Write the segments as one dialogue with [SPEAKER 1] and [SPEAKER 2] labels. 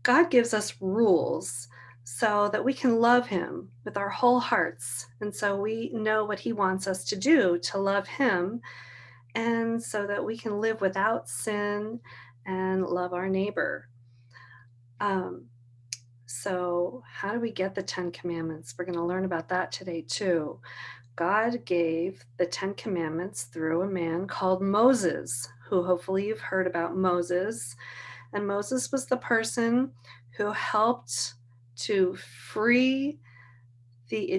[SPEAKER 1] God gives us rules so that we can love Him with our whole hearts. And so we know what He wants us to do to love Him, and so that we can live without sin and love our neighbor. Um, so, how do we get the 10 Commandments? We're going to learn about that today, too. God gave the 10 Commandments through a man called Moses, who hopefully you've heard about Moses. And Moses was the person who helped to free the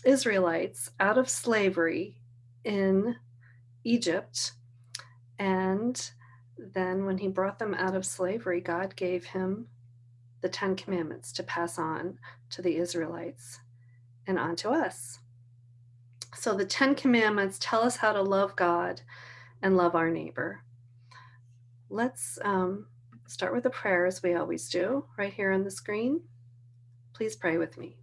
[SPEAKER 1] Israelites out of slavery in Egypt. And then when he brought them out of slavery, God gave him the 10 Commandments to pass on to the Israelites and on to us. So the 10 Commandments tell us how to love God and love our neighbor. Let's start with a prayer as we always do, right here on the screen. Please pray with me.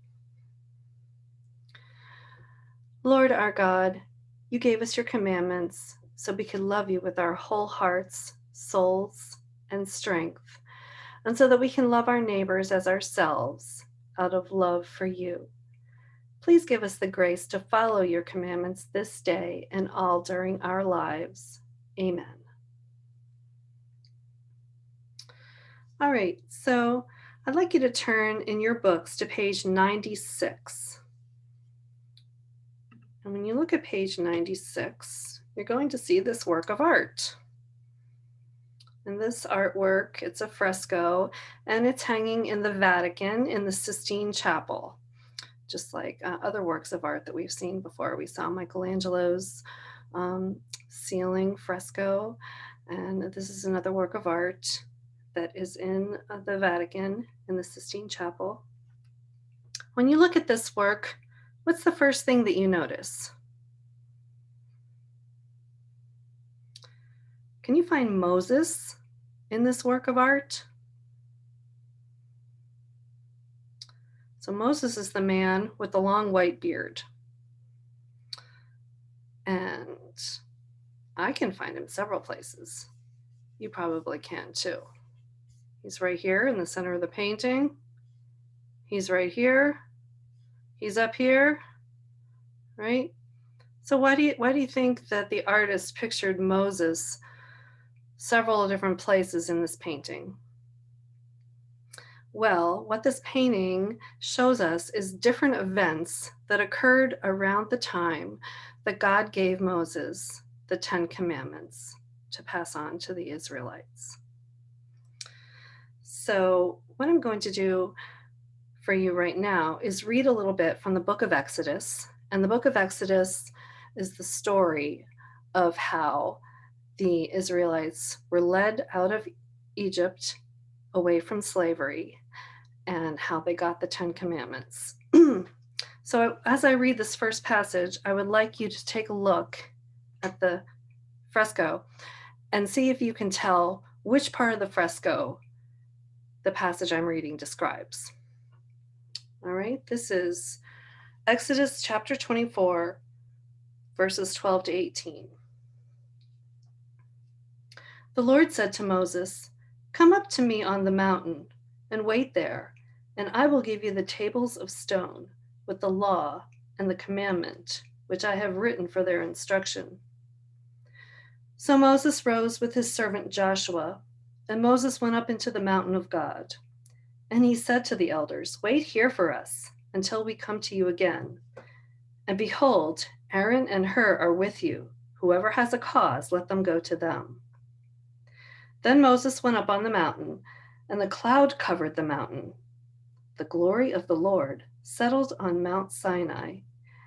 [SPEAKER 1] Lord our God, you gave us your commandments so we could love you with our whole hearts, souls, and strength, and so that we can love our neighbors as ourselves out of love for you. Please give us the grace to follow your commandments this day and all during our lives. Amen. All right, so I'd like you to turn in your books to page 96. And when you look at page 96, you're going to see this work of art. And this artwork, it's a fresco, and it's hanging in the Vatican in the Sistine Chapel, just like other works of art that we've seen before. We saw Michelangelo's ceiling fresco, and this is another work of art that is in the Vatican in the Sistine Chapel. When you look at this work, what's the first thing that you notice? Can you find Moses in this work of art? So Moses is the man with the long white beard. And I can find him several places. You probably can too. He's right here in the center of the painting. He's right here. He's up here, right? So why do you think that the artist pictured Moses several different places in this painting? Well, what this painting shows us is different events that occurred around the time that God gave Moses the 10 Commandments to pass on to the Israelites. So what I'm going to do for you right now is read a little bit from the book of Exodus. And the book of Exodus is the story of how the Israelites were led out of Egypt away from slavery and how they got the 10 Commandments. So as I read this first passage, I would like you to take a look at the fresco and see if you can tell which part of the fresco the passage I'm reading describes. All right, this is Exodus chapter 24, verses 12 to 18. The Lord said to Moses, "Come up to me on the mountain and wait there, and I will give you the tables of stone with the law and the commandment, which I have written for their instruction." So Moses rose with his servant Joshua, and Moses went up into the mountain of God. And he said to the elders, "Wait here for us until we come to you again. And behold, Aaron and Hur are with you. Whoever has a cause, let them go to them." Then Moses went up on the mountain, and the cloud covered the mountain. The glory of the Lord settled on Mount Sinai,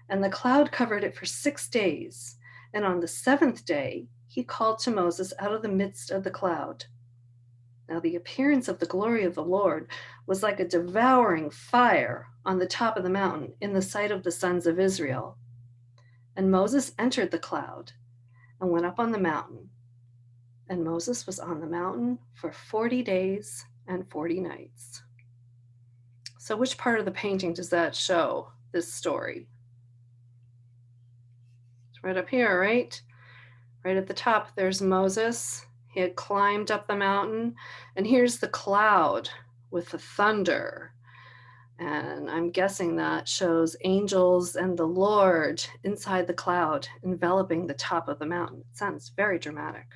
[SPEAKER 1] and the cloud covered it for 6 days. And on the 7th day, he called to Moses out of the midst of the cloud. Now the appearance of the glory of the Lord was like a devouring fire on the top of the mountain in the sight of the sons of Israel. And Moses entered the cloud and went up on the mountain. And Moses was on the mountain for 40 days and 40 nights. So which part of the painting does that show, this story? It's right up here, right? Right at the top, there's Moses. He had climbed up the mountain, and here's the cloud with the thunder. And I'm guessing that shows angels and the Lord inside the cloud, enveloping the top of the mountain. It sounds very dramatic.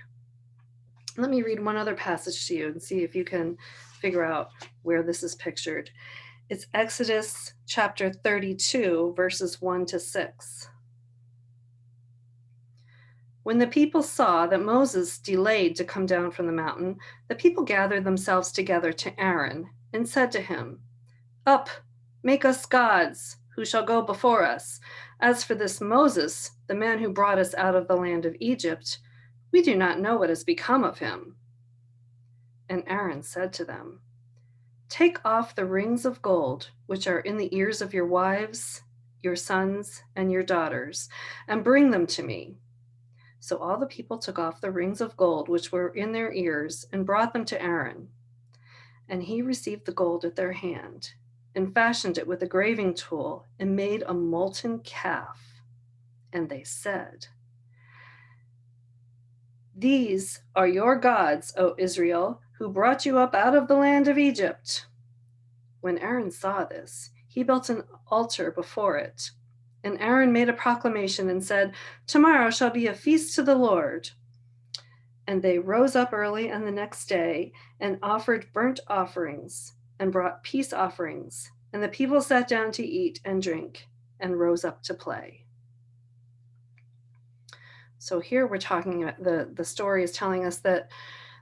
[SPEAKER 1] Let me read one other passage to you and see if you can figure out where this is pictured. It's Exodus chapter 32, verses 1 to 6. When the people saw that Moses delayed to come down from the mountain, the people gathered themselves together to Aaron and said to him, "Up, make us gods, who shall go before us. As for this Moses, the man who brought us out of the land of Egypt, we do not know what has become of him." And Aaron said to them, "Take off the rings of gold which are in the ears of your wives, your sons, and your daughters, and bring them to me." So all the people took off the rings of gold which were in their ears and brought them to Aaron. And he received the gold at their hand and fashioned it with a graving tool and made a molten calf. And they said, "These are your gods, O Israel, who brought you up out of the land of Egypt." When Aaron saw this, he built an altar before it. And Aaron made a proclamation and said, "Tomorrow shall be a feast to the Lord." And they rose up early on the next day and offered burnt offerings and brought peace offerings. And the people sat down to eat and drink and rose up to play. So here we're talking about the story is telling us that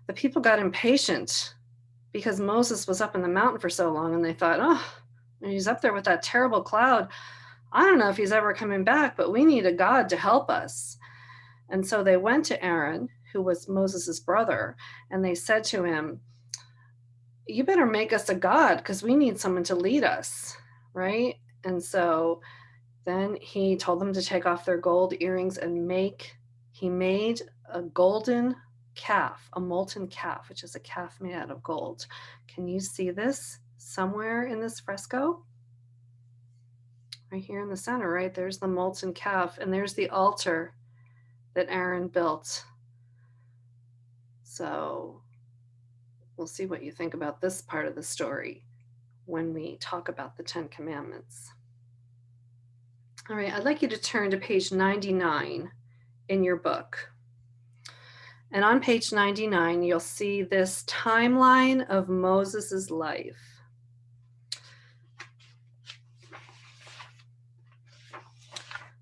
[SPEAKER 1] the people got impatient because Moses was up in the mountain for so long, and they thought, "Oh, he's up there with that terrible cloud. I don't know if he's ever coming back, but we need a God to help us." And so they went to Aaron, who was Moses's brother, and they said to him, "You better make us a God because we need someone to lead us," right? And so then he told them to take off their gold earrings and he made a golden calf, a molten calf, which is a calf made out of gold. Can you see this somewhere in this fresco? Right here in the center, right? There's the molten calf, and there's the altar that Aaron built. So we'll see what you think about this part of the story when we talk about the Ten Commandments. All right, I'd like you to turn to page 99 in your book. And on page 99, you'll see this timeline of Moses's life.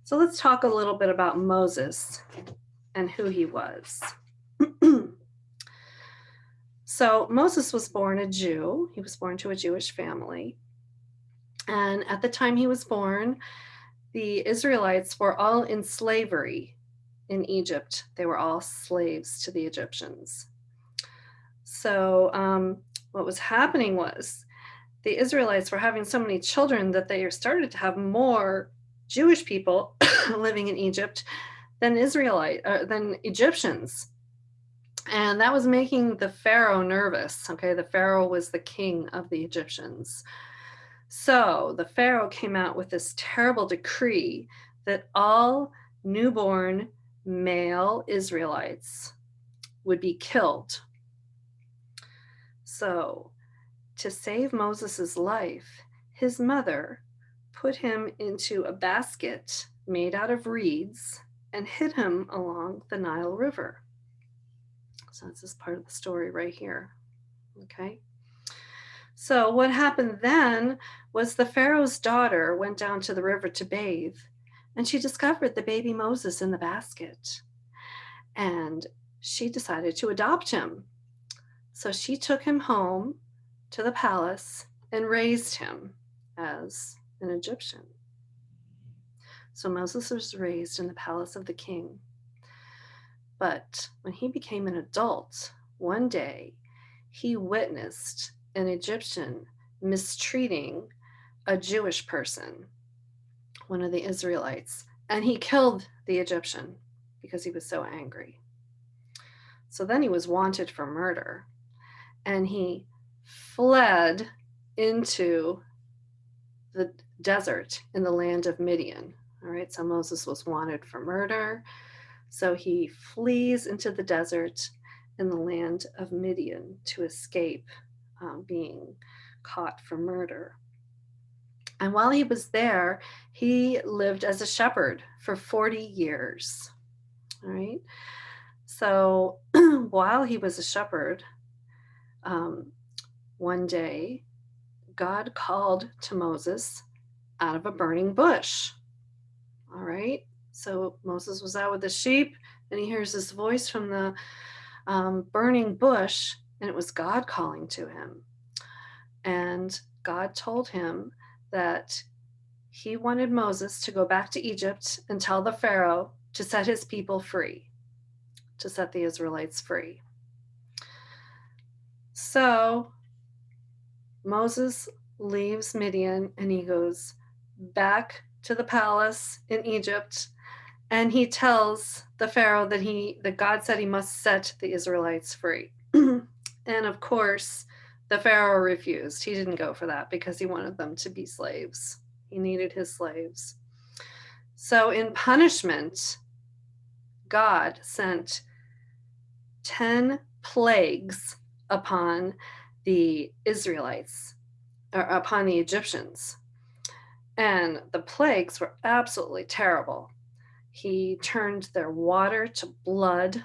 [SPEAKER 1] So let's talk a little bit about Moses and who he was. So Moses was born a Jew. He was born to a Jewish family. And at the time he was born, the Israelites were all in slavery in Egypt. They were all slaves to the Egyptians. So what was happening was the Israelites were having so many children that they started to have more Jewish people living in Egypt than Egyptians. And that was making the Pharaoh nervous. Okay, the Pharaoh was the king of the Egyptians. So the Pharaoh came out with this terrible decree that all newborn male Israelites would be killed. So to save Moses's life, his mother put him into a basket made out of reeds and hid him along the Nile River. So this is part of the story right here. Okay. So what happened then was the Pharaoh's daughter went down to the river to bathe, and she discovered the baby Moses in the basket. And she decided to adopt him. So she took him home to the palace and raised him as an Egyptian. So Moses was raised in the palace of the king. But when he became an adult, one day he witnessed an Egyptian mistreating a Jewish person, one of the Israelites, and he killed the Egyptian because he was so angry. So then he was wanted for murder, and he fled into the desert in the land of Midian. All right, so Moses was wanted for murder. So he flees into the desert, in the land of Midian to escape being caught for murder. And while he was there, he lived as a shepherd for 40 years. All right. So while he was a shepherd, one day God called to Moses out of a burning bush. All right. So Moses was out with the sheep, and he hears this voice from the burning bush, and it was God calling to him. And God told him that he wanted Moses to go back to Egypt and tell the Pharaoh to set his people free, to set the Israelites free. So Moses leaves Midian and he goes back to the palace in Egypt, and he tells the Pharaoh that God said he must set the Israelites free. And of course, the Pharaoh refused. He didn't go for that because he wanted them to be slaves. He needed his slaves. So in punishment, God sent 10 plagues upon the Israelites, or upon the Egyptians. And the plagues were absolutely terrible. He turned their water to blood.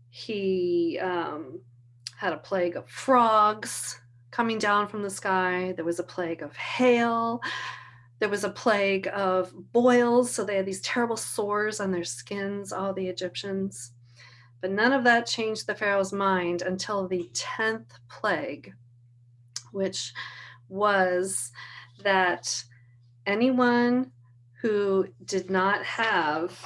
[SPEAKER 1] He had a plague of frogs coming down from the sky. There was a plague of hail. There was a plague of boils. So they had these terrible sores on their skins, all the Egyptians. But none of that changed the Pharaoh's mind until the 10th plague, which was that anyone who did not have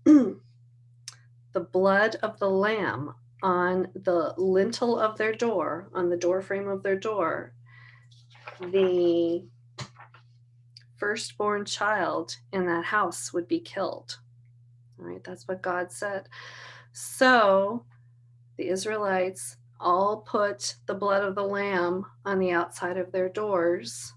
[SPEAKER 1] the blood of the lamb on the lintel of their door, on the door frame of their door, the firstborn child in that house would be killed. All right, that's what God said. So the Israelites all put the blood of the lamb on the outside of their doors,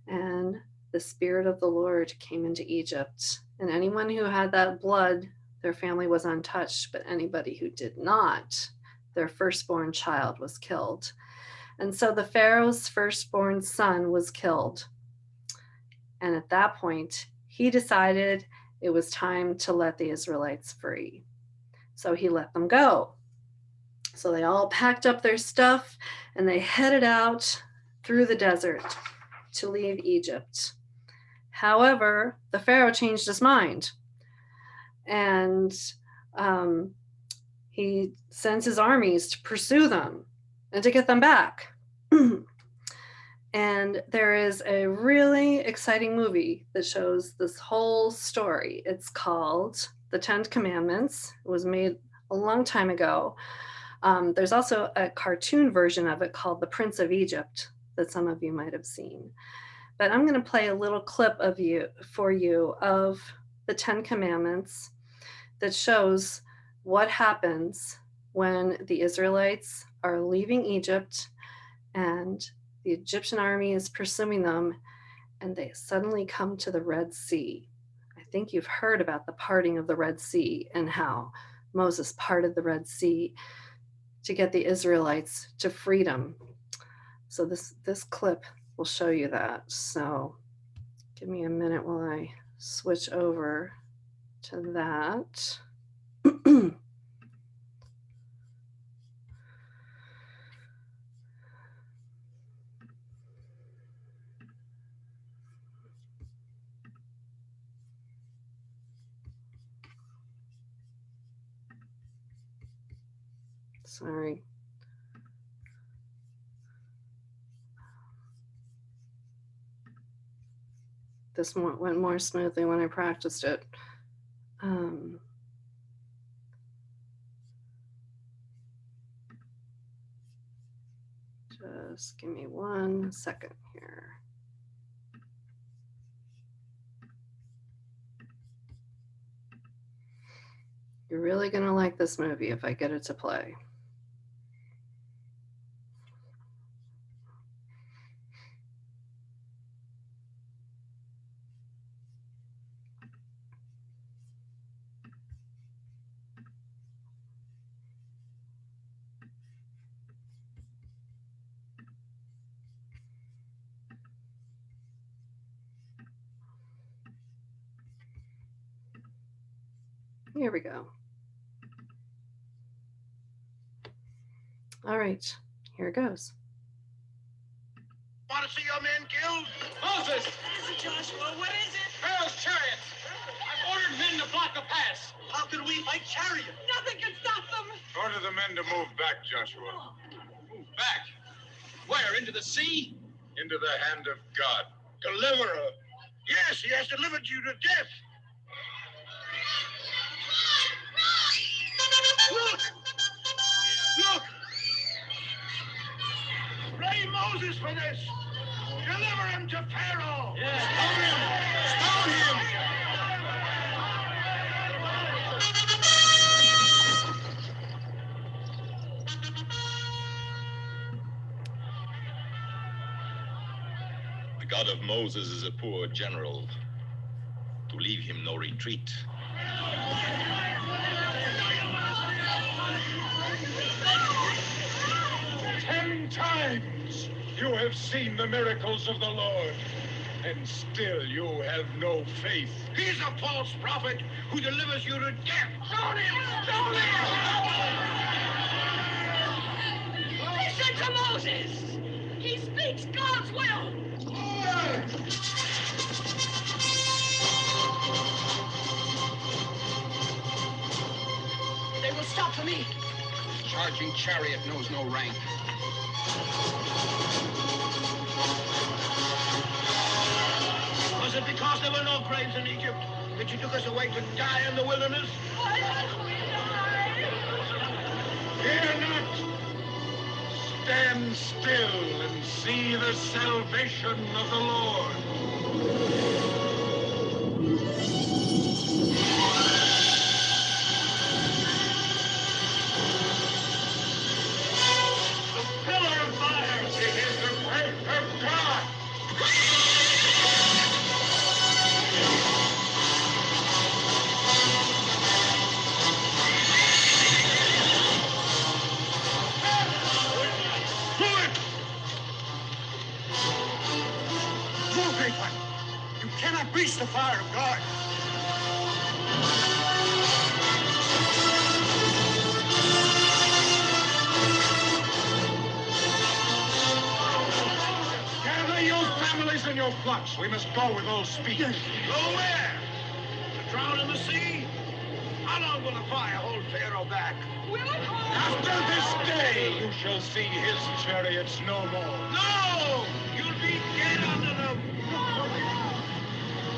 [SPEAKER 1] and the Spirit of the Lord came into Egypt. And anyone who had that blood, their family was untouched, but anybody who did not, their firstborn child was killed. And so the Pharaoh's firstborn son was killed. And at that point, he decided it was time to let the Israelites free. So he let them go. So they all packed up their stuff and they headed out through the desert to leave Egypt. However, the Pharaoh changed his mind, and he sends his armies to pursue them and to get them back. And there is a really exciting movie that shows this whole story. It's called The 10 Commandments. It was made a long time ago. There's also a cartoon version of it called The Prince of Egypt that some of you might have seen. But I'm going to play a little clip for you of the 10 Commandments that shows what happens when the Israelites are leaving Egypt and the Egyptian army is pursuing them, and they suddenly come to the Red Sea. I think you've heard about the parting of the Red Sea and how Moses parted the Red Sea to get the Israelites to freedom. So this clip will show you that. So give me a minute while I switch over to that. Sorry. This went more smoothly when I practiced it. Just give me 1 second here. You're really going to like this movie if I get it to play. Here we go. All right, here it goes.
[SPEAKER 2] Want to see your men killed?
[SPEAKER 3] Moses! What is it, Joshua? What is it? Pharaoh's chariots! I've ordered men to block the pass.
[SPEAKER 2] How can we fight chariots?
[SPEAKER 3] Nothing can stop them!
[SPEAKER 4] Order the men to move back, Joshua.
[SPEAKER 3] Move back? Where? Into the sea?
[SPEAKER 4] Into the hand of God.
[SPEAKER 2] Deliverer. Yes, he has delivered you to death. Look! Look! Blame Moses for this. Deliver him to Pharaoh.
[SPEAKER 3] Yes.
[SPEAKER 2] Stone him.
[SPEAKER 5] The God of Moses is a poor general. To leave him no retreat.
[SPEAKER 4] 10 times you have seen the miracles of the Lord, and still you have no faith.
[SPEAKER 2] He's a false prophet who delivers you to death. Stone him! Stone him!
[SPEAKER 3] Listen to Moses! He speaks God's will! They will stop for me.
[SPEAKER 2] Charging chariot knows no rank. Was it because there were no graves in Egypt that you took us away to die in the wilderness?
[SPEAKER 3] Why must we die?
[SPEAKER 4] Fear not. Stand still and see the salvation of the Lord.
[SPEAKER 2] The pillar of fire!
[SPEAKER 4] It is the faith of God.
[SPEAKER 2] Do it! Move, great one! You cannot reach the fire of God.
[SPEAKER 4] Gather your families and your flocks. We must go with all speed.
[SPEAKER 2] Go where? To drown in the sea? How long will the fire hold Pharaoh back?
[SPEAKER 3] Will it hold?
[SPEAKER 4] After this day, you shall see his chariots no more.
[SPEAKER 2] No! You'll be dead under them.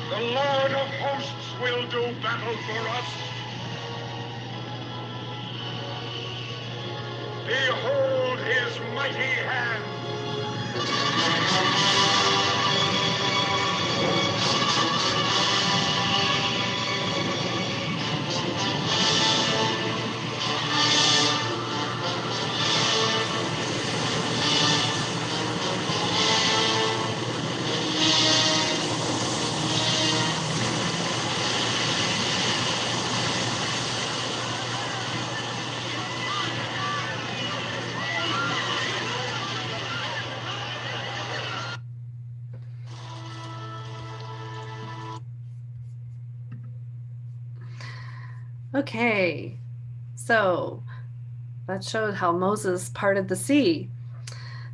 [SPEAKER 4] The Lord of hosts will do battle for us. Behold his mighty hand.
[SPEAKER 1] Okay, so that showed how Moses parted the sea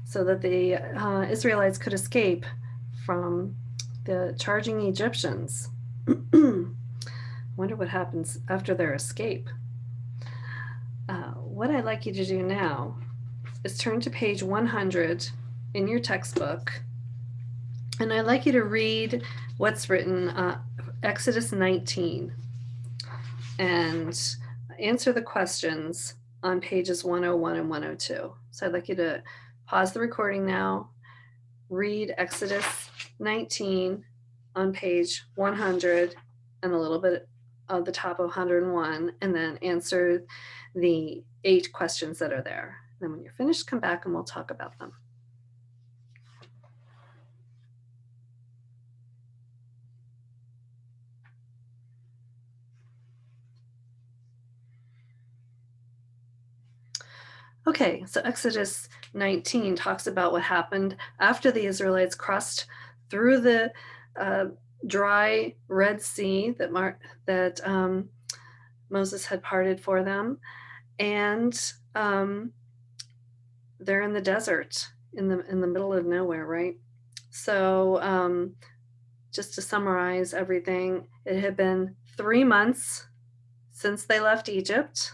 [SPEAKER 1] so that the Israelites could escape from the charging Egyptians. Wonder what happens after their escape. What I'd like you to do now is turn to page 100 in your textbook, and I'd like you to read what's written, Exodus 19, and answer the questions on pages 101 and 102. So I'd like you to pause the recording now, read Exodus 19 on page 100 and a little bit of the top of 101, and then answer the 8 questions that are there. Then when you're finished, come back and we'll talk about them. Okay, so Exodus 19 talks about what happened after the Israelites crossed through the Moses had parted for them, and they're in the desert, in the middle of nowhere, right? So just to summarize everything, it had been 3 months since they left Egypt,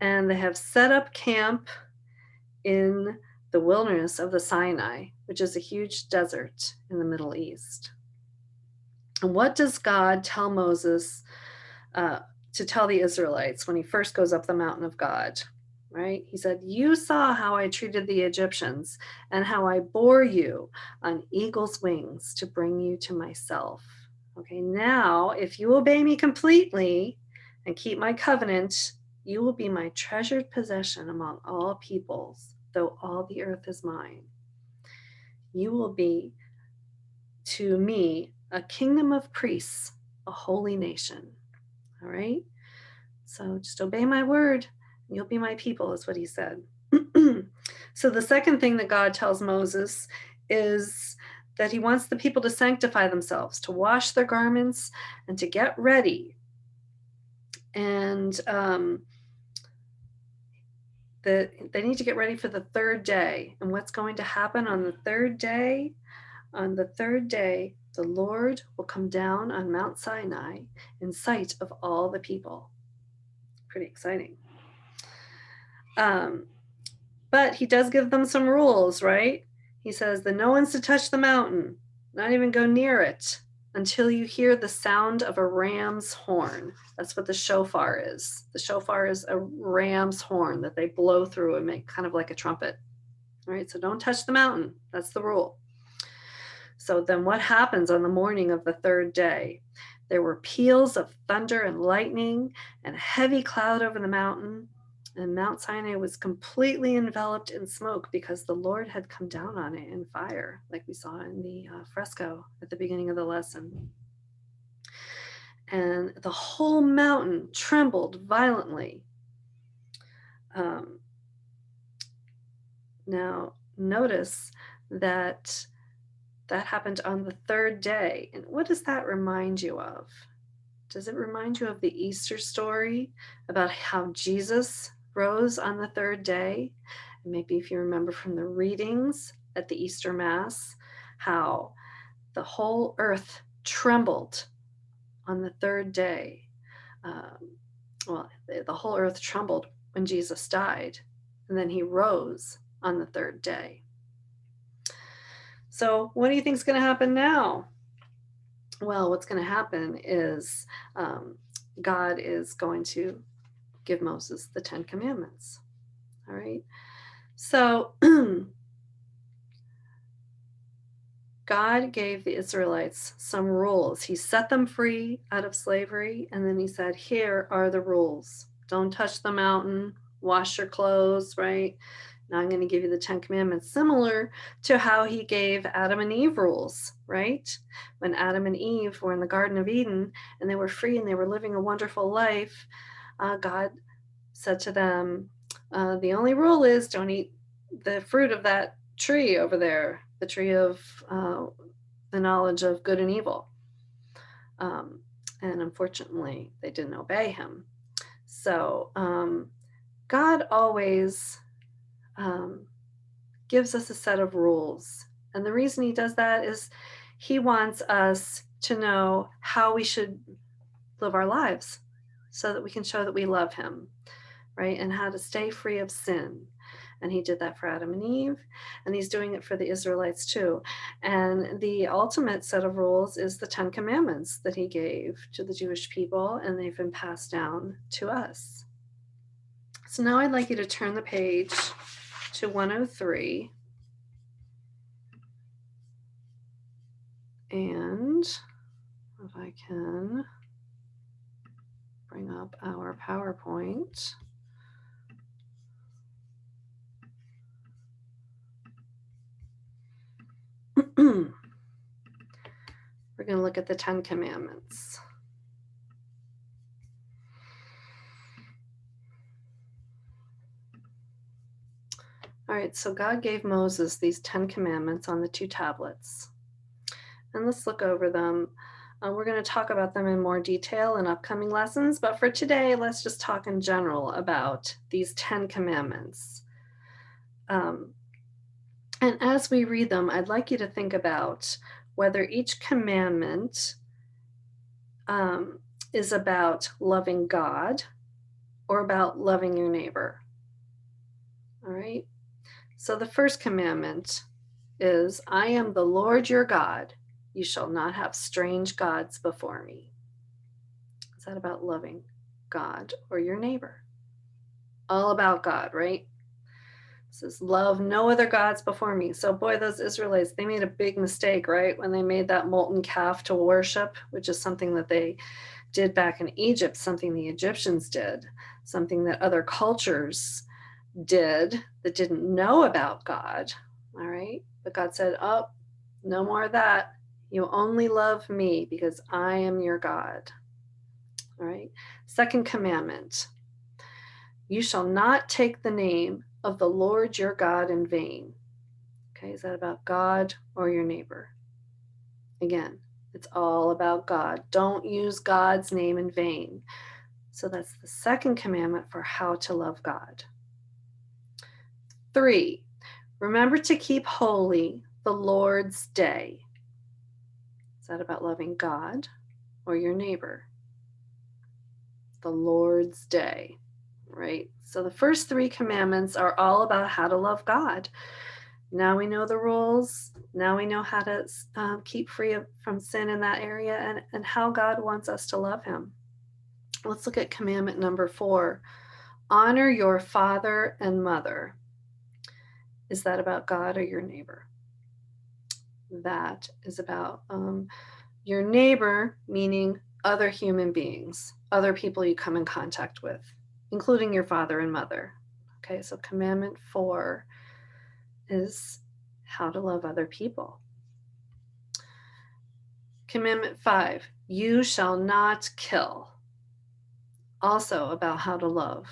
[SPEAKER 1] and they have set up camp in the wilderness of the Sinai, which is a huge desert in the Middle East. And what does God tell Moses to tell the Israelites when he first goes up the mountain of God? Right? He said, "You saw how I treated the Egyptians and how I bore you on eagle's wings to bring you to myself. Okay, now if you obey me completely and keep my covenant, you will be my treasured possession among all peoples, though all the earth is mine. You will be to me a kingdom of priests, a holy nation." All right? So just obey my word, and you'll be my people, is what he said. So the second thing that God tells Moses is that he wants the people to sanctify themselves, to wash their garments, and to get ready. And that they need to get ready for the third day. And what's going to happen on the third day? On the third day, the Lord will come down on Mount Sinai in sight of all the people. Pretty exciting. But he does give them some rules, right? He says that no one's to touch the mountain, not even go near it, until you hear the sound of a ram's horn. That's what the shofar is. The shofar is a ram's horn that they blow through and make kind of like a trumpet. All right, so don't touch the mountain. That's the rule. So then what happens on the morning of the third day? There were peals of thunder and lightning and a heavy cloud over the mountain, and Mount Sinai was completely enveloped in smoke because the Lord had come down on it in fire, like we saw in the fresco at the beginning of the lesson. And the whole mountain trembled violently. Now, notice that happened on the third day. And what does that remind you of? Does it remind you of the Easter story about how Jesus rose on the third day? And maybe if you remember from the readings at the Easter Mass, how the whole earth trembled on the third day. The whole earth trembled when Jesus died, and then he rose on the third day. So what do you think is going to happen now? Well, what's going to happen is God is going to give Moses the 10 Commandments. All right. So God gave the Israelites some rules. He set them free out of slavery, and then he said, here are the rules. Don't touch the mountain, wash your clothes, right? Now I'm going to give you the 10 Commandments, similar to how he gave Adam and Eve rules, right? When Adam and Eve were in the Garden of Eden and they were free and they were living a wonderful life, God said to them, the only rule is don't eat the fruit of that tree over there, the tree of the knowledge of good and evil. And unfortunately, they didn't obey him. So God always gives us a set of rules. And the reason he does that is he wants us to know how we should live our lives so that we can show that we love him, right? And how to stay free of sin. And he did that for Adam and Eve, and he's doing it for the Israelites too. And the ultimate set of rules is the 10 Commandments that he gave to the Jewish people, and they've been passed down to us. So now I'd like you to turn the page to 103. And if I can bring up our PowerPoint. We're going to look at the 10 Commandments. All right, so God gave Moses these 10 Commandments on the 2 tablets. And let's look over them. We're going to talk about them in more detail in upcoming lessons, but for today, let's just talk in general about these 10 commandments. And as we read them, I'd like you to think about whether each commandment is about loving God or about loving your neighbor. All right. So the first commandment is, I am the Lord your God. You shall not have strange gods before me. Is that about loving God or your neighbor? All about God, right? It says, love no other gods before me. So boy, those Israelites, they made a big mistake, right? When they made that molten calf to worship, which is something that they did back in Egypt, something the Egyptians did, something that other cultures did that didn't know about God. All right. But God said, oh, no more of that. You only love me because I am your God. All right. Second commandment, you shall not take the name of the Lord your God in vain. Okay. Is that about God or your neighbor? Again, it's all about God. Don't use God's name in vain. So that's the second commandment for how to love God. 3, remember to keep holy the Lord's day. Is that about loving God or your neighbor? The Lord's day, right? So the first 3 commandments are all about how to love God. Now we know the rules. Now we know how to keep free from sin in that area and how God wants us to love him. Let's look at commandment number 4. Honor your father and mother. Is that about God or your neighbor? That is about your neighbor, meaning other human beings, other people you come in contact with, including your father and mother. Okay, so commandment 4 is how to love other people. Commandment 5, you shall not kill. Also about how to love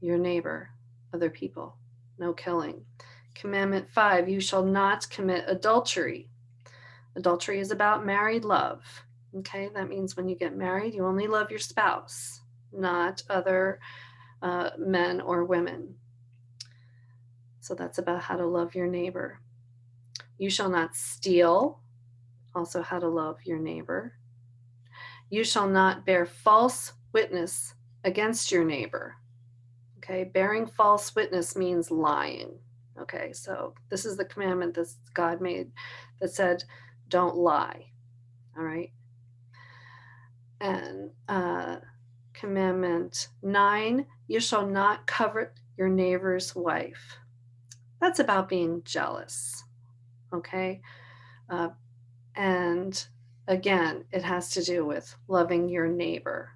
[SPEAKER 1] your neighbor, other people, no killing. Commandment 5, you shall not commit adultery. Adultery is about married love. Okay, that means when you get married, you only love your spouse, not other men or women. So that's about how to love your neighbor. You shall not steal, also how to love your neighbor. You shall not bear false witness against your neighbor. Okay, bearing false witness means lying. Okay, so this is the commandment that God made that said, don't lie. All right. And commandment 9, you shall not covet your neighbor's wife. That's about being jealous. Okay. And again, it has to do with loving your neighbor,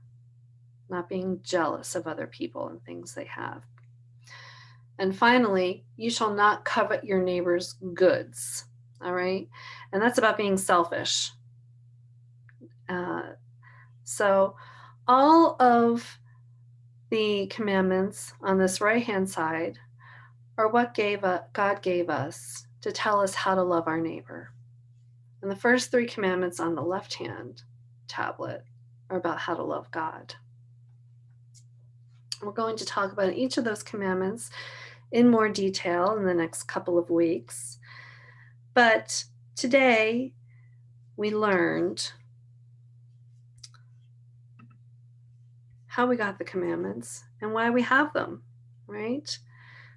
[SPEAKER 1] not being jealous of other people and things they have. And finally, you shall not covet your neighbor's goods. All right. And that's about being selfish. So all of the commandments on this right-hand side are what God gave us to tell us how to love our neighbor. And the first 3 commandments on the left-hand tablet are about how to love God. We're going to talk about each of those commandments in more detail in the next couple of weeks. But today we learned how we got the commandments and why we have them, right?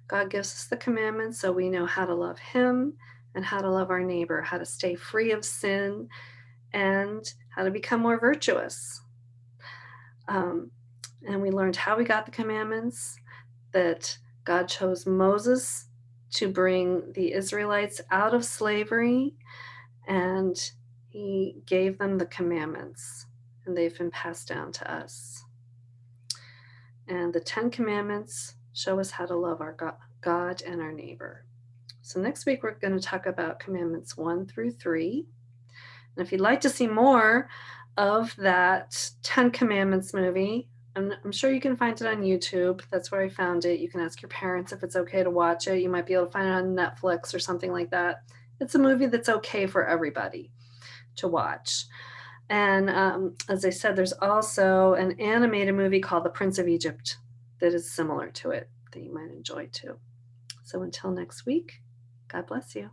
[SPEAKER 1] God gives us the commandments so we know how to love him and how to love our neighbor, how to stay free of sin, and how to become more virtuous. And we learned how we got the commandments, that God chose Moses to bring the Israelites out of slavery, and he gave them the commandments, and they've been passed down to us. And the 10 commandments show us how to love our God and our neighbor. So next week, we're going to talk about commandments 1 through 3. And if you'd like to see more of that 10 Commandments movie, I'm sure you can find it on YouTube. That's where I found it. You can ask your parents if it's okay to watch it. You might be able to find it on Netflix or something like that. It's a movie that's okay for everybody to watch. And as I said, there's also an animated movie called The Prince of Egypt that is similar to it that you might enjoy too. So until next week, God bless you.